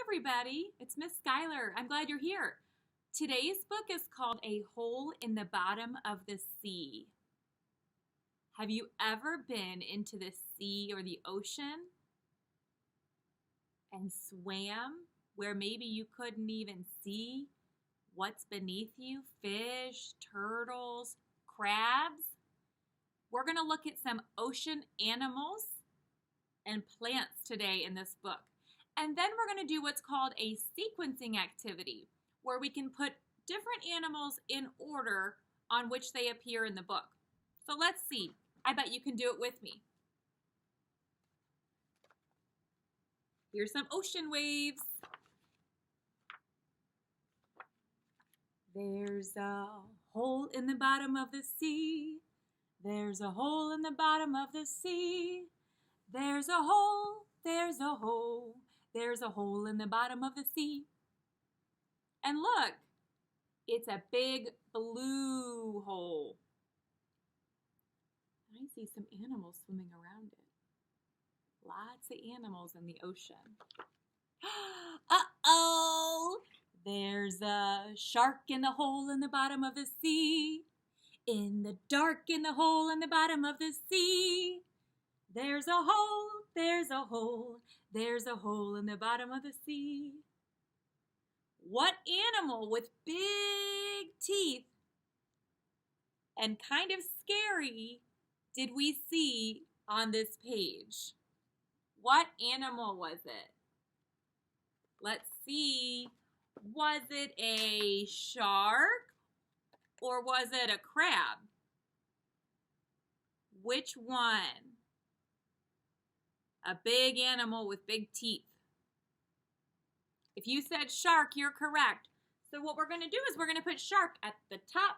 everybody. It's Miss Skyler. I'm glad you're here. Today's book is called A Hole in the Bottom of the Sea. Have you ever been into the sea or the ocean and swam where maybe you couldn't even see what's beneath you? Fish, turtles, crabs. We're going to look at some ocean animals and plants today in this book. And then we're going to do what's called a sequencing activity, where we can put different animals in order on which they appear in the book. So let's see. I bet you can do it with me. Here's some ocean waves. There's a hole in the bottom of the sea. There's a hole in the bottom of the sea. There's a hole, there's a hole. There's a hole in the bottom of the sea. And look, it's a big blue hole. I see some animals swimming around it. Lots of animals in the ocean. Uh-oh! There's a shark in the hole in the bottom of the sea. In the dark in the hole in the bottom of the sea. There's a hole, there's a hole, there's a hole in the bottom of the sea. What animal with big teeth and kind of scary did we see on this page? What animal was it? Let's see. Was it a shark or was it a crab? Which one? A big animal with big teeth. If you said shark, you're correct. So what we're going to do is we're going to put shark at the top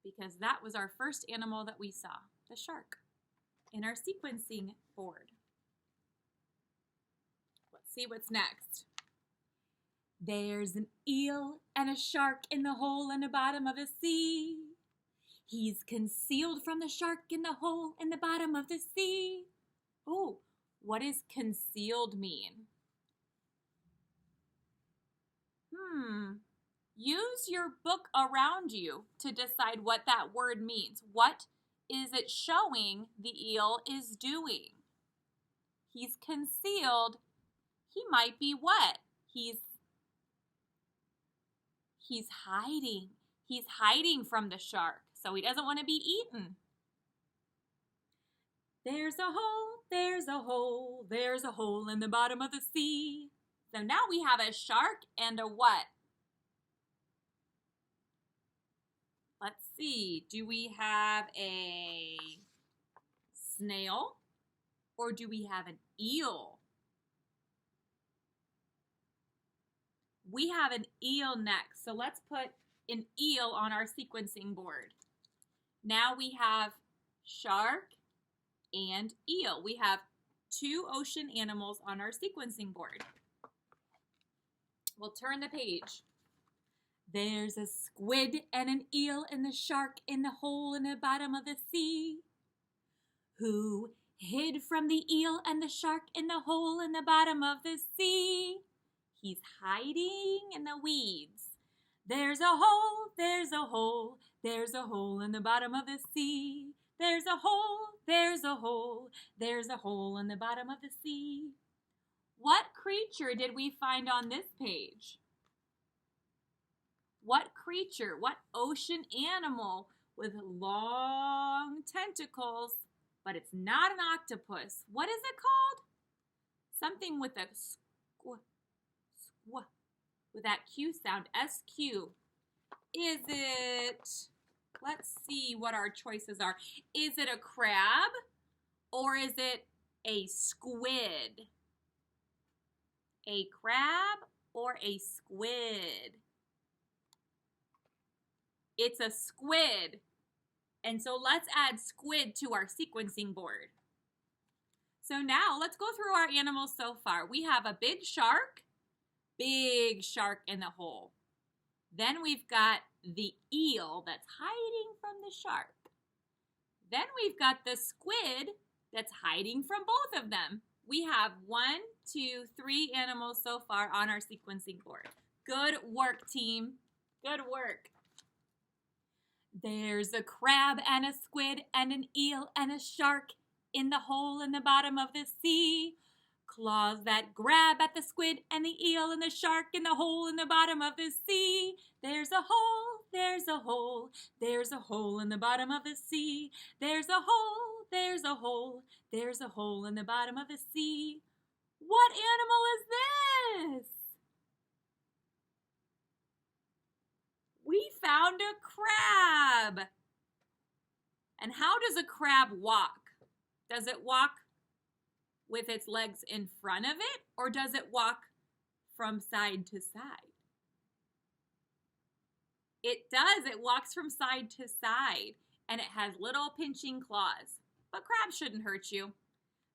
because that was our first animal that we saw, the shark, in our sequencing board. Let's see what's next. There's an eel and a shark in the hole in the bottom of the sea. He's concealed from the shark in the hole in the bottom of the sea. Oh, what does concealed mean? Use your book around you to decide what that word means. What is it showing the eel is doing? He's concealed. He might be what? He's hiding. He's hiding from the shark, so he doesn't want to be eaten. There's a hole, there's a hole, there's a hole in the bottom of the sea. So now we have a shark and a what? Let's see, do we have a snail or do we have an eel? We have an eel next, so let's put an eel on our sequencing board. Now we have shark and eel. We have two ocean animals on our sequencing board. We'll turn the page. There's a squid and an eel and the shark in the hole in the bottom of the sea. Who hid from the eel and the shark in the hole in the bottom of the sea? He's hiding in the weeds. There's a hole, there's a hole, there's a hole in the bottom of the sea. There's a hole, there's a hole, there's a hole in the bottom of the sea. What creature did we find on this page? What creature, what ocean animal with long tentacles, but it's not an octopus? What is it called? Something with a with that Q sound, SQ. Is it, let's see what our choices are. Is it a crab or is it a squid? A crab or a squid? It's a squid. And so let's add squid to our sequencing board. So now let's go through our animals so far. We have a big shark in the hole. Then we've got the eel that's hiding from the shark. Then we've got the squid that's hiding from both of them. We have 1, 2, 3 animals so far on our sequencing board. Good work, team. Good work. There's a crab and a squid and an eel and a shark in the hole in the bottom of the sea. Claws that grab at the squid and the eel and the shark in the hole in the bottom of the sea. There's a hole, there's a hole, there's a hole in the bottom of the sea. There's a hole, there's a hole, there's a hole in the bottom of the sea. What animal is this? We found a crab. And how does a crab walk? Does it walk with its legs in front of it, or does it walk from side to side? It does. It walks from side to side, and it has little pinching claws. But crabs shouldn't hurt you.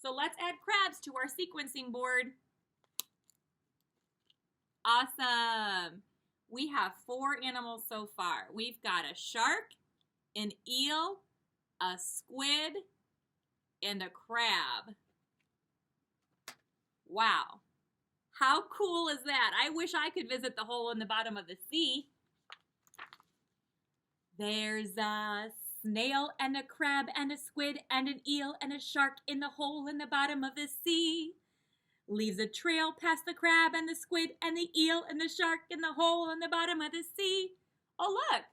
So let's add crabs to our sequencing board. Awesome. We have 4 animals so far. We've got a shark, an eel, a squid, and a crab. Wow. How cool is that? I wish I could visit the hole in the bottom of the sea. There's a snail and a crab and a squid and an eel and a shark in the hole in the bottom of the sea. Leaves a trail past the crab and the squid and the eel and the shark in the hole in the bottom of the sea. Oh, look.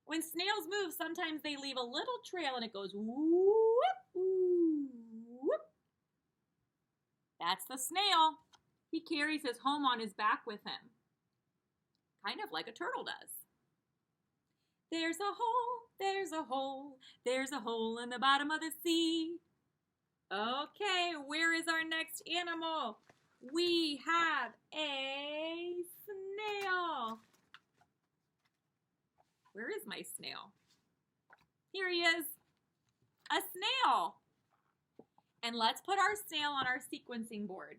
When snails move, sometimes they leave a little trail and it goes whoop, whoop. That's the snail. He carries his home on his back with him, kind of like a turtle does. There's a hole, there's a hole, there's a hole in the bottom of the sea. Okay, where is our next animal? We have a snail. Where is my snail? Here he is, a snail. And let's put our snail on our sequencing board.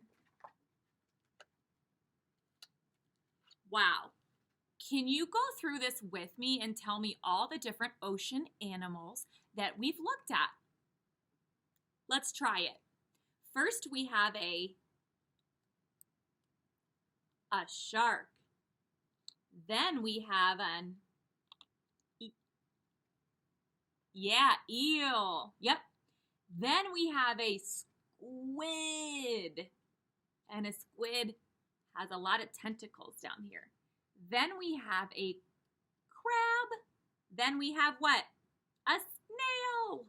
Wow. Can you go through this with me and tell me all the different ocean animals that we've looked at? Let's try it. First, we have a shark. Then we have an eel. Yep. Then we have a squid. And a squid has a lot of tentacles down here. Then we have a crab. Then we have what? A snail.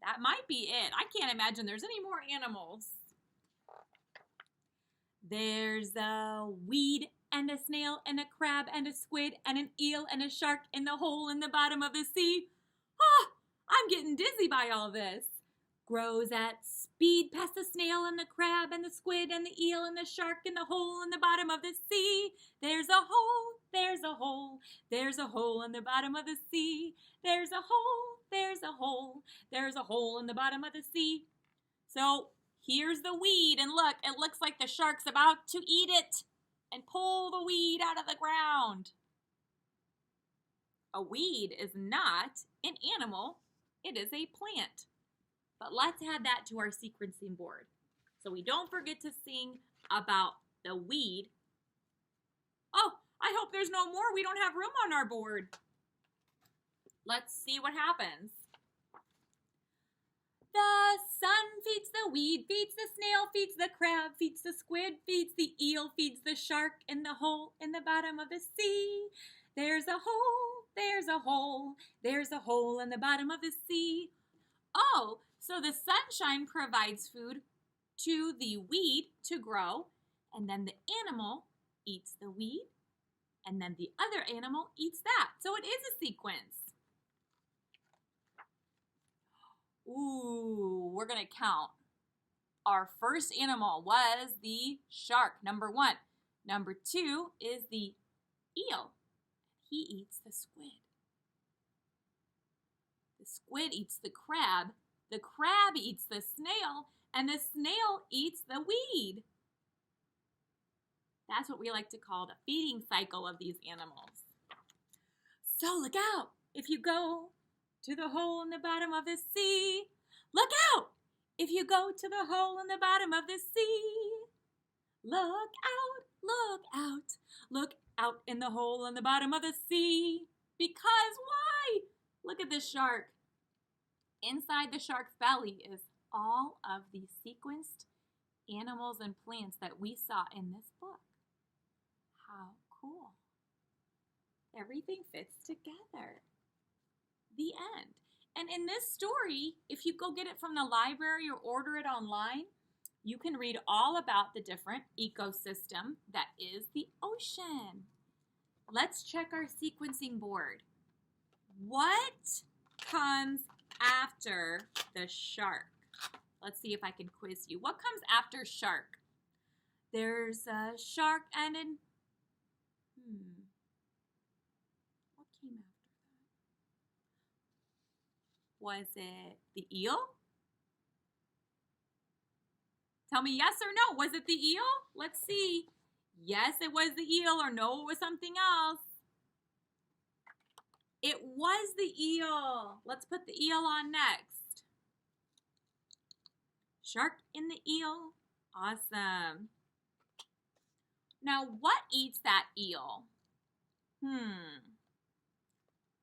That might be it. I can't imagine there's any more animals. There's a weed and a snail and a crab and a squid and an eel and a shark in the hole in the bottom of the sea. Ah, I'm getting dizzy by all this. Grows at speed past the snail and the crab and the squid and the eel and the shark in the hole in the bottom of the sea. There's a hole, there's a hole, there's a hole in the bottom of the sea. There's a hole, there's a hole, there's a hole in the bottom of the sea. So here's the weed, and look, it looks like the shark's about to eat it and pull the weed out of the ground. A weed is not an animal, it is a plant. But let's add that to our sequencing board so we don't forget to sing about the weed. Oh, I hope there's no more. We don't have room on our board. Let's see what happens. The sun feeds the weed, feeds the snail, feeds the crab, feeds the squid, feeds the eel, feeds the shark in the hole in the bottom of the sea. There's a hole, there's a hole, there's a hole in the bottom of the sea. Oh, so the sunshine provides food to the weed to grow, and then the animal eats the weed, and then the other animal eats that. So it is a sequence. Ooh, we're going to count. Our first animal was the shark, number 1. Number 2 is the eel. He eats the squid. The squid eats the crab eats the snail, and the snail eats the weed. That's what we like to call the feeding cycle of these animals. So look out. If you go to the hole in the bottom of the sea, look out! If you go to the hole in the bottom of the sea, look out, look out, look out in the hole in the bottom of the sea. Because why? Look at this shark. Inside the shark's belly is all of the sequenced animals and plants that we saw in this book. How cool. Everything fits together. The end. And in this story, if you go get it from the library or order it online, you can read all about the different ecosystem that is the ocean. Let's check our sequencing board. What comes after the shark? Let's see if I can quiz you. What comes after shark? There's a shark and an... What came after that? Was it the eel? Tell me yes or no. Was it the eel? Let's see. Yes, it was the eel, or no, it was something else. It was the eel. Let's put the eel on next. Shark and the eel. Awesome. Now, what eats that eel?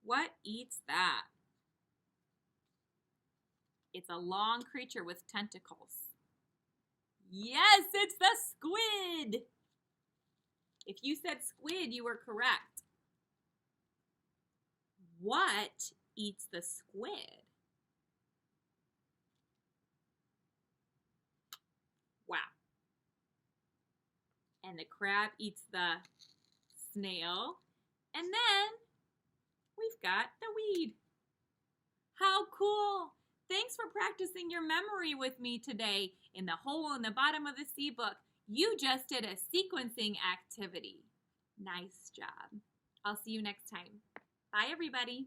What eats that? It's a long creature with tentacles. Yes, it's the squid. If you said squid, you were correct. What eats the squid? Wow. And the crab eats the snail. And then we've got the weed. How cool. Thanks for practicing your memory with me today in the Hole in the Bottom of the Sea book. You just did a sequencing activity. Nice job. I'll see you next time. Bye, everybody.